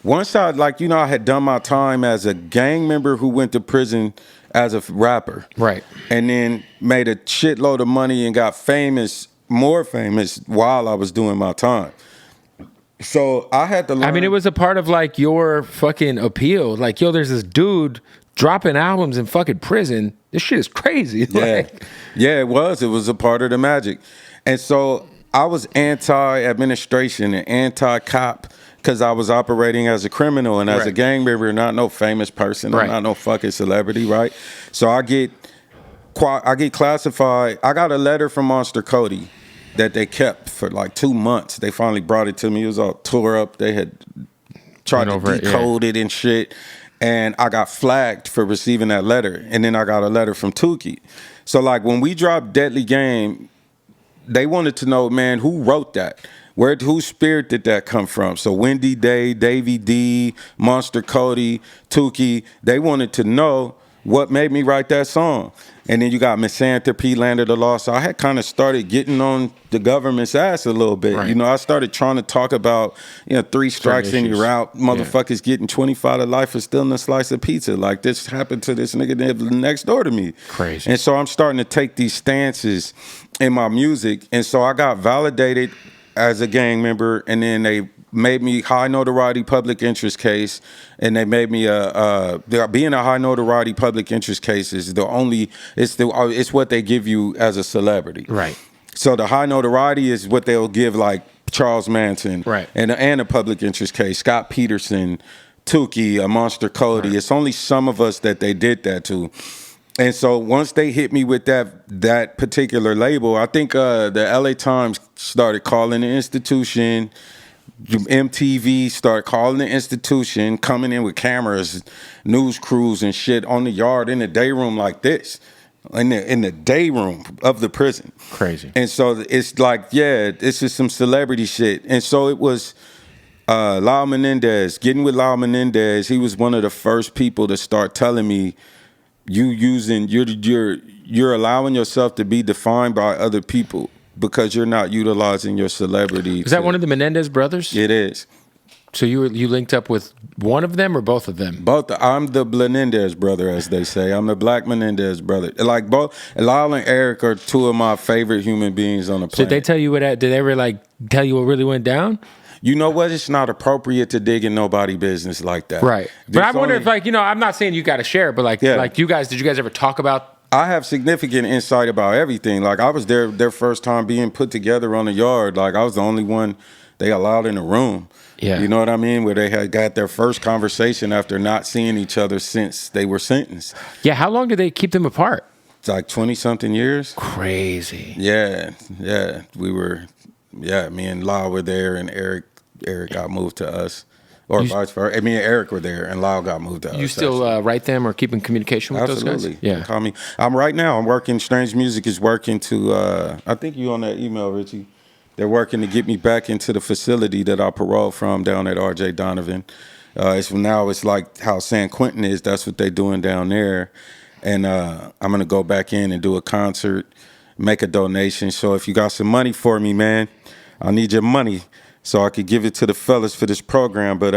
Once I, like, you know, I had done my time as a gang member who went to prison as a rapper. Right. And then made a shitload of money and got famous, more famous while I was doing my time. So I had to learn. I mean, it was a part of like your fucking appeal. Like, yo, there's this dude dropping albums in fucking prison. This shit is crazy. Yeah. Like, Yeah, it was. It was a part of the magic. And so I was anti-administration and anti-cop because I was operating as a criminal and as a Right. gang member, not no famous person. Right. I'm not no fucking celebrity, right? So I get classified. I got a letter from Monster Cody that they kept for like 2 months. They finally brought it to me. It was all tore up. They had tried Went to over it, yeah. decode it and shit. And I got flagged for receiving that letter. And then I got a letter from Tukey. So like when we dropped Deadly Game, they wanted to know, man, who wrote that? Whose spirit did that come from? So Wendy Day, Davey D, Monster Cody, Tukey, they wanted to know what made me write that song. And then you got Misanthropy, Land of the Lost. So I had kind of started getting on the government's ass a little bit. Right. You know, I started trying to talk about, 3 strikes and you're out. Motherfuckers getting 25 to life for stealing a slice of pizza. Like this happened to this nigga next door to me. Crazy. And so I'm starting to take these stances in my music. And so I got validated as a gang member, and then they made me high notoriety public interest case, and they made me being a high notoriety public interest case is it's what they give you as a celebrity. Right. So the high notoriety is what they'll give like Charles Manson, Right. and a public interest case, Scott Peterson, Tukey, Monster Cody. Right. It's only some of us that they did that to. And so once they hit me with that particular label, I think the LA Times started calling the institution. MTV started calling the institution, coming in with cameras, news crews and shit on the yard in the day room like this, in the day room of the prison. Crazy. And so it's like, yeah, this is some celebrity shit. And so it was Lyle Menendez, getting with Lyle Menendez. He was one of the first people to start telling me, you're allowing yourself to be defined by other people because you're not utilizing your celebrity. Is that one of the Menendez brothers? It is. So you linked up with one of them or both of them? Both. I'm the Menendez brother, as they say. I'm the Black Menendez brother. Like both Lyle and Eric are two of my favorite human beings on the planet. Did they tell you did they ever like tell you what really went down? You know what? It's not appropriate to dig in nobody's business like that. Right. But I wonder if, like, I'm not saying you got to share, but like did you guys ever talk about? I have significant insight about everything. Like, I was their first time being put together on the yard. Like, I was the only one they allowed in the room. Yeah. You know what I mean? Where they had got their first conversation after not seeing each other since they were sentenced. Yeah. How long did they keep them apart? It's like 20-something years. Crazy. Yeah. Me and Lyle were there, and Eric got moved to us, or vice versa. Me and Eric were there, and Lyle got moved to us. You still write them or keep in communication with those guys? Absolutely. Yeah. Call me. I'm right now. I'm working. Strange Music is working to. I think you on that email, Richie. They're working to get me back into the facility that I paroled from down at R.J. Donovan. It's like how San Quentin is. That's what they're doing down there, and I'm gonna go back in and do a concert, make a donation. So if you got some money for me, man, I need your money so I could give it to the fellas for this program. But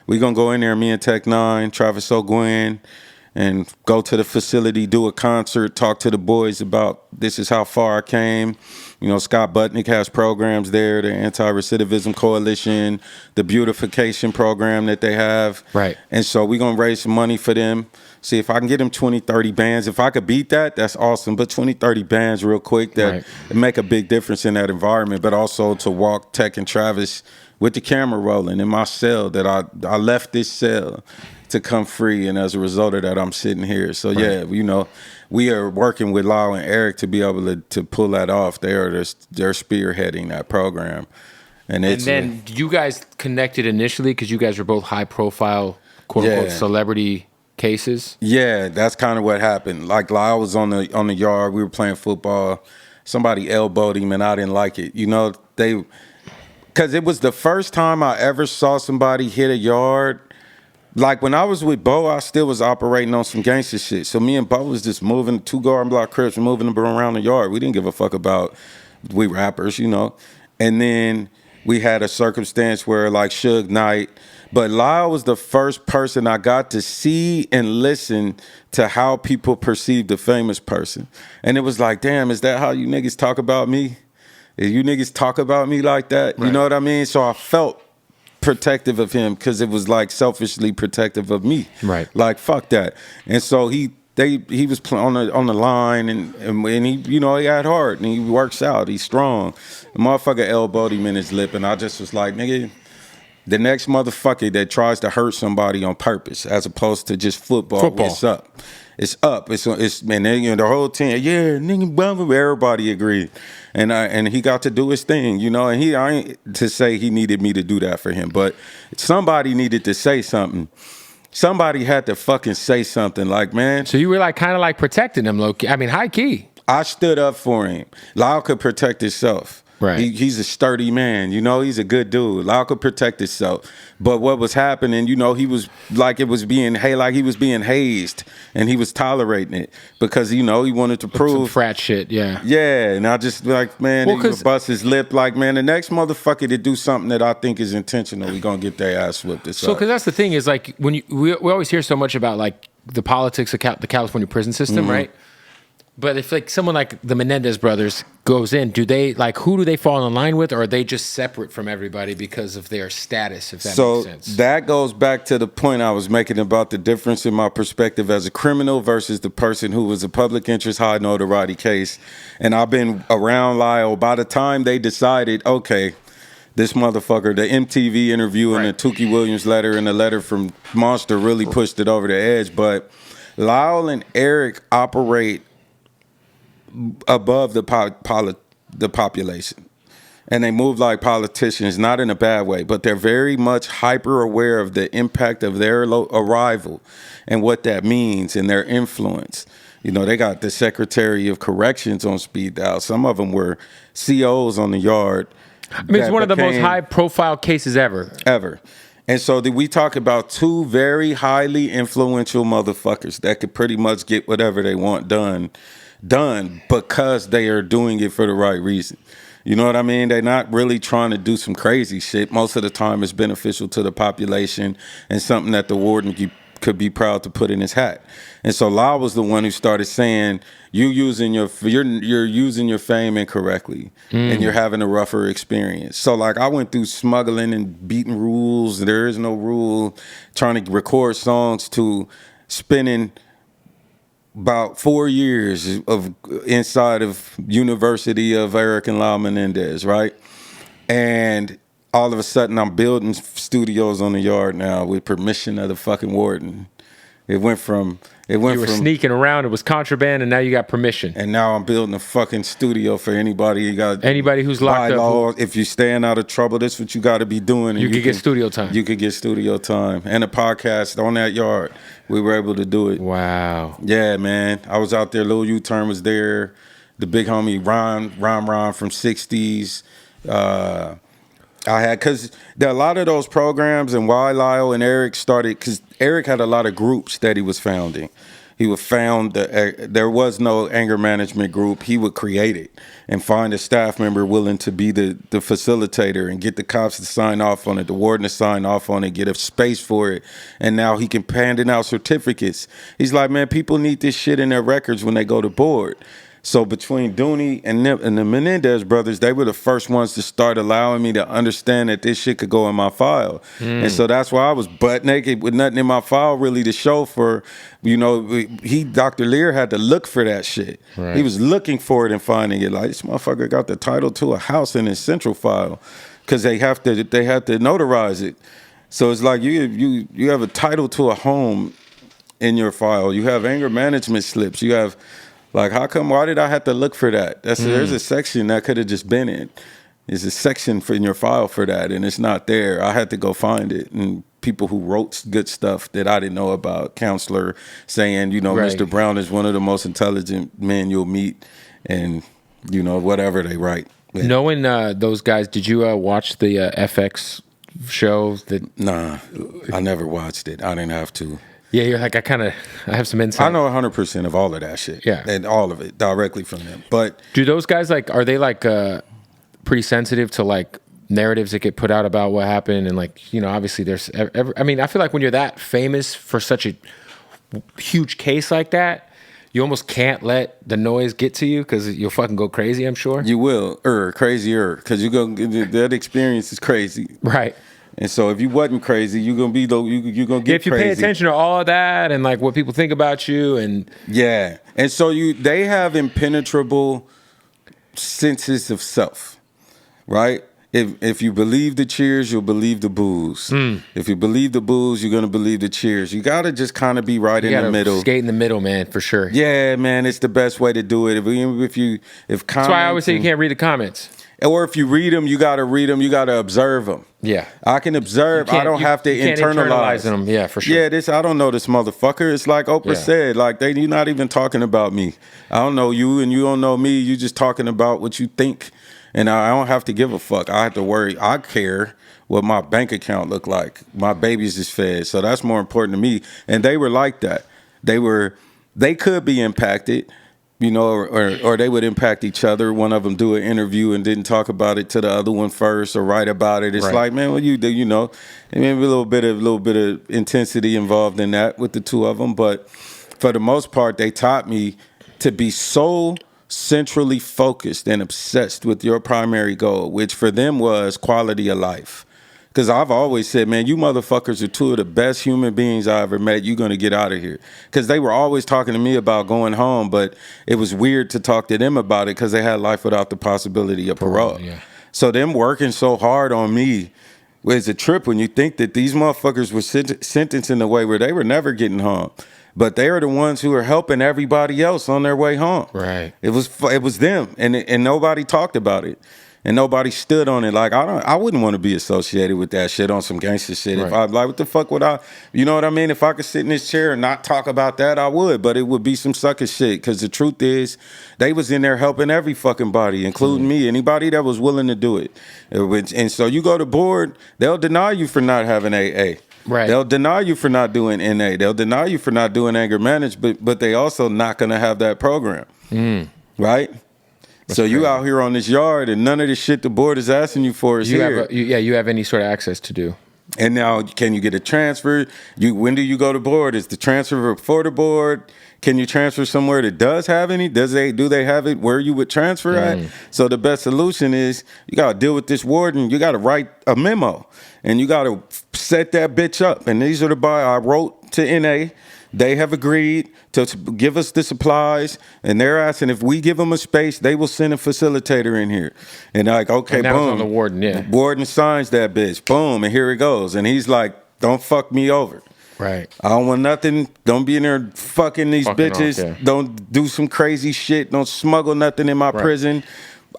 we're going to go in there, me and Tech Nine, Travis O'Gwen, and go to the facility, do a concert, talk to the boys about this is how far I came. Scott Butnick has programs there, the Anti-Recidivism Coalition, the beautification program that they have. Right. And so we're going to raise some money for them. See if I can get them 20, 30 bands. If I could beat that, that's awesome. But 20, 30 bands real quick that make a big difference in that environment. But also to walk Tech and Travis with the camera rolling in my cell that I left this cell to come free. And as a result of that, I'm sitting here. So, we are working with Lyle and Eric to be able to pull that off. They're spearheading that program. And then you guys connected initially because you guys were both high profile, quote unquote, celebrity cases. Yeah, that's kind of what happened. Like Lyle was on the yard, we were playing football. Somebody elbowed him and I didn't like it. Because it was the first time I ever saw somebody hit a yard. Like when I was with Bo, I still was operating on some gangster shit. So me and Bo was just moving 2 Garden Block Crips, moving them around the yard. We didn't give a fuck about we rappers, And then we had a circumstance where like Suge Knight, But Lyle was the first person I got to see and listen to how people perceive the famous person. And it was like, damn, is that how you niggas talk about me? You niggas talk about me like that? You know what I mean? So I felt protective of him because it was like selfishly protective of me. Right. Like, fuck that. And so he was on the line and he, you know, he had heart and he works out. He's strong. The motherfucker elbowed him in his lip and I just was like, nigga, the next motherfucker that tries to hurt somebody on purpose, as opposed to just football. It's up. It's up. It's man. You know, the whole team. Yeah, nigga, blah, blah, blah, everybody agreed, and he got to do his thing. You know, and I ain't to say he needed me to do that for him, but somebody needed to say something. Somebody had to fucking say something. Like, man. So you were like kind of like protecting him, low key. I mean, high key. I stood up for him. Lyle could protect himself. Right. He's a sturdy man. You know, he's a good dude. Lyle could protect himself. But what was happening, you know, he was like he was being hazed and he was tolerating it because, you know, he wanted to prove some frat shit, yeah. Yeah, and I just like, man, he would bust his lip like, man, the next motherfucker to do something that I think is intentional, we gonna get their ass whipped. So, because that's the thing is like when we always hear so much about like the politics of the California prison system, right? But if like someone like the Menendez brothers goes in, do they like who do they fall in line with, or are they just separate from everybody because of their status? If that makes sense. So that goes back to the point I was making about the difference in my perspective as a criminal versus the person who was a public interest high notoriety case. And I've been around Lyle. By the time they decided, okay, this motherfucker, the MTV interview and the Tukey Williams letter and the letter from Monster really pushed it over the edge. But Lyle and Eric operate above the population, and they move like politicians, not in a bad way, but they're very much hyper aware of the impact of their arrival and what that means and their influence. You know, they got the Secretary of Corrections on speed dial. Some of them were COs on the yard. I mean, it's one of the most high profile cases ever. And so we talk about two very highly influential motherfuckers that could pretty much get whatever they want done because they are doing it for the right reason. You know what I mean? They're not really trying to do some crazy shit. Most of the time it's beneficial to the population and something that the warden could be proud to put in his hat. And so Lyle was the one who started saying, you're using your fame incorrectly and you're having a rougher experience. So like I went through smuggling and beating rules, there is no rule, trying to record songs, to spending about 4 years of inside of University of Eric and Lyle Menendez, right? And all of a sudden I'm building studios on the yard now with permission of the fucking warden. You were sneaking around, it was contraband, and now you got permission. And now I'm building a fucking studio for anybody. Anybody who's locked up. If you're staying out of trouble, this is what you got to be doing. And you could get studio time. You could get studio time. And a podcast on that yard. We were able to do it. Wow. Yeah, man. I was out there. Lil U-Turn was there. The big homie Ron from 60s. I had, because a lot of those programs and why Lyle and Eric started, because Eric had a lot of groups that he was founding. He would found, there was no anger management group. He would create it and find a staff member willing to be the facilitator and get the cops to sign off on it, the warden to sign off on it, get a space for it. And now he can handing out certificates. He's like, man, people need this shit in their records when they go to board. So between Dooney and the Menendez brothers, they were the first ones to start allowing me to understand that this shit could go in my file. And so that's why I was butt naked with nothing in my file really to show for, you know, Dr. Lear had to look for that shit. Right. He was looking for it and finding it. Like, this motherfucker got the title to a house in his central file because they have to notarize it. So it's like you have a title to a home in your file. You have anger management slips. You have... Like, why did I have to look for that? There's a section that could have just been in. There's a section in your file for that, and it's not there. I had to go find it. And people who wrote good stuff that I didn't know about, counselor saying, you know, right. Mr. Brown is one of the most intelligent men you'll meet, and, you know, whatever they write. Yeah. Knowing those guys, did you watch the FX show? Nah, I never watched it. I didn't have to. Yeah, you're like, I have some insight. I know 100% of all of that shit. Yeah. And all of it directly from them. But do those guys, like, are they like pretty sensitive to like narratives that get put out about what happened, and like, you know, obviously there's I mean, I feel like when you're that famous for such a huge case like that, you almost can't let the noise get to you because you'll fucking go crazy, I'm sure. You will, crazier, because that experience is crazy. Right. And so if you wasn't crazy, you're going to be, you're going to get If you crazy. pay attention to all of that and like what people think about you and... Yeah. And so they have impenetrable senses of self, right? If you believe the cheers, you'll believe the boos. If you believe the boos, you're gonna believe the cheers. You gotta just kind of be right in the middle. Skate in the middle, man, for sure. Yeah, man, it's the best way to do it. That's why I always say you can't read the comments. Or if you read them, you gotta read them. You gotta observe them. Yeah, I can observe. I don't have to internalize them. Yeah, for sure. Yeah, I don't know this motherfucker. It's like Oprah said. Like you're not even talking about me. I don't know you, and you don't know me. You just talking about what you think. And I don't have to give a fuck. I have to worry. I care what my bank account look like. My babies is fed. So that's more important to me. And they were like that. They could be impacted, you know, or they would impact each other. One of them do an interview and didn't talk about it to the other one first or write about it. It's like, man, what you do, you know, I mean, a little bit of intensity involved in that with the two of them. But for the most part, they taught me to be so centrally focused and obsessed with your primary goal, which for them was quality of life. Because I've always said, man, you motherfuckers are two of the best human beings I ever met. You're going to get out of here. Because they were always talking to me about going home, but it was weird to talk to them about it because they had life without the possibility of parole. Yeah. So them working so hard on me was a trip when you think that these motherfuckers were sentenced in a way where they were never getting home. But they are the ones who are helping everybody else on their way home. Right. It was them, and nobody talked about it, and nobody stood on it. Like I wouldn't want to be associated with that shit on some gangster shit. Right. If I like, what the fuck would I? You know what I mean? If I could sit in this chair and not talk about that, I would. But it would be some sucker shit. Because the truth is, they was in there helping every fucking body, including me. Anybody that was willing to do it. And so you go to board, they'll deny you for not having AA. Right. They'll deny you for not doing NA. They'll deny you for not doing anger management, but they also not going to have that program. Right? That's so you out here on this yard and none of the shit the board is asking you for is here. You have any sort of access to do. And now, can you get a transfer? When do you go to board? Is the transfer before the board? Can you transfer somewhere that does have any? Do they have it where you would transfer at? So the best solution is you got to deal with this warden. You got to write a memo and you got to set that bitch up. And these are I wrote to NA. They have agreed to give us the supplies, and they're asking if we give them a space, they will send a facilitator in here. And like, okay, and that boom. Was on the warden, yeah. The warden signs that bitch, boom, and here it goes. And he's like, don't fuck me over. Right. I don't want nothing. Don't be in there fucking these bitches. Off, yeah. Don't do some crazy shit. Don't smuggle nothing in my prison.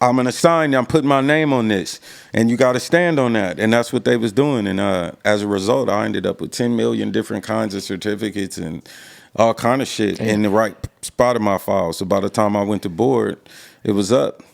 I'm going to sign. I'm putting my name on this. And you got to stand on that. And that's what they was doing. And as a result, I ended up with 10 million different kinds of certificates and all kind of shit in the right spot of my file. So by the time I went to board, it was up.